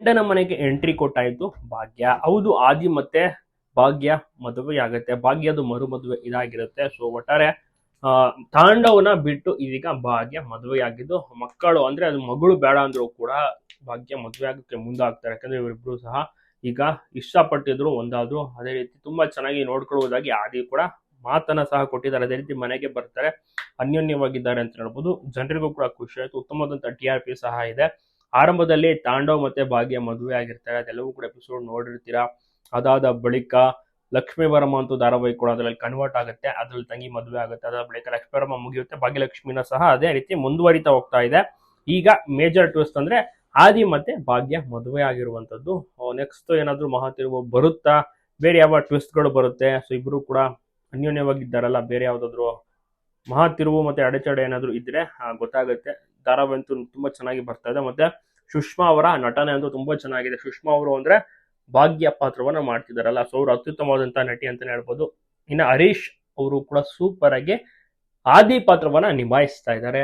ಗಂಡನ ಮನೆಗೆ ಎಂಟ್ರಿ ಕೊಟ್ಟಾಯ್ತು ಭಾಗ್ಯ. ಹೌದು, ಆದಿ ಮತ್ತೆ ಭಾಗ್ಯ ಮದುವೆ ಆಗುತ್ತೆ. ಭಾಗ್ಯದು ಮರು ಮದುವೆ ಇದಾಗಿರುತ್ತೆ. ಸೊ ಒಟ್ಟಾರೆ ತಾಂಡವನ ಬಿಟ್ಟು ಇದೀಗ ಭಾಗ್ಯ ಮದುವೆ ಆಗಿದ್ದು, ಮಕ್ಕಳು ಅಂದ್ರೆ ಅದು ಮಗಳು ಬೇಡ ಅಂದ್ರು ಕೂಡ ಭಾಗ್ಯ ಮದುವೆ ಆಗಕ್ಕೆ ಮುಂದಾಗ್ತಾರೆ. ಯಾಕಂದ್ರೆ ಇವರಿಬ್ರು ಸಹ ಈಗ ಇಷ್ಟಪಟ್ಟಿದ್ರು, ಒಂದಾದ್ರು. ಅದೇ ರೀತಿ ತುಂಬಾ ಚೆನ್ನಾಗಿ ನೋಡ್ಕೊಳ್ಳುವುದಾಗಿ ಆದಿ ಕೂಡ ಮಾತನ್ನ ಸಹ ಕೊಟ್ಟಿದ್ದಾರೆ. ಅದೇ ರೀತಿ ಮನೆಗೆ ಬರ್ತಾರೆ, ಅನ್ಯೋನ್ಯವಾಗಿದ್ದಾರೆ ಅಂತ ಹೇಳ್ಬೋದು. ಜನರಿಗೂ ಕೂಡ ಖುಷಿ ಆಯ್ತು. ಉತ್ತಮವಾದಂತ TRP ಸಹ ಇದೆ. ಆರಂಭದಲ್ಲಿ ತಾಂಡವ್ ಮತ್ತೆ ಭಾಗ್ಯ ಮದುವೆ ಆಗಿರ್ತಾರೆ, ಅದೆಲ್ಲವೂ ಕೂಡ ಎಪಿಸೋಡ್ ನೋಡಿರ್ತೀರಾ. ಅದಾದ ಬಳಿಕ ಲಕ್ಷ್ಮೀ ವರಮ ಅಂತೂ ಧಾರಾವಾಹಿ ಕೂಡ ಅದರಲ್ಲಿ ಕನ್ವರ್ಟ್ ಆಗುತ್ತೆ. ಅದ್ರಲ್ಲಿ ತಂಗಿ ಮದುವೆ ಆಗುತ್ತೆ. ಅದಾದ ಬಳಿಕ ಲಕ್ಷ್ಮೀ ವರಮ ಮುಗಿಯುತ್ತೆ. ಭಾಗ್ಯಲಕ್ಷ್ಮಿನ ಸಹ ಅದೇ ರೀತಿ ಮುಂದುವರಿತಾ ಹೋಗ್ತಾ ಇದೆ. ಈಗ ಮೇಜರ್ ಟ್ವಿಸ್ಟ್ ಅಂದ್ರೆ ಆದಿ ಮತ್ತೆ ಭಾಗ್ಯ ಮದುವೆ ಆಗಿರುವಂತದ್ದು. ನೆಕ್ಸ್ಟ್ ಏನಾದ್ರು ಮಹಾ ತಿರುವು ಬರುತ್ತಾ, ಬೇರೆ ಯಾವ ಟ್ವಿಸ್ಟ್ ಗಳು ಬರುತ್ತೆ, ಸೊ ಇಬ್ರು ಕೂಡ ಅನ್ಯೋನ್ಯವಾಗಿದ್ದಾರಲ್ಲ, ಬೇರೆ ಯಾವ್ದಾದ್ರು ಮಹಾ ತಿರುವು ಮತ್ತೆ ಅಡೆತಡೆ ಏನಾದ್ರು ಇದ್ರೆ ಗೊತ್ತಾಗುತ್ತೆ. ಧಾರಾವಾಹಿ ಅಂತೂ ತುಂಬಾ ಚೆನ್ನಾಗಿ ಬರ್ತಾ ಇದೆ. ಮತ್ತೆ ಸುಷ್ಮಾ ಅವರ ನಟನೆ ಅಂತೂ ತುಂಬಾ ಚೆನ್ನಾಗಿದೆ. ಸುಷ್ಮಾ ಅವರು ಅಂದ್ರೆ ಭಾಗ್ಯ ಪಾತ್ರವನ್ನ ಮಾಡ್ತಿದಾರಲ್ಲ, ಸೊ ಅವರು ಅತ್ಯುತ್ತಮವಾದಂತ ನಟಿ ಅಂತಾನೆ ಹೇಳ್ಬೋದು. ಇನ್ನು ಹರೀಶ್ ಅವರು ಕೂಡ ಸೂಪರ್ ಆಗಿ ಆದಿ ಪಾತ್ರವನ್ನ ನಿಭಾಯಿಸ್ತಾ ಇದ್ದಾರೆ.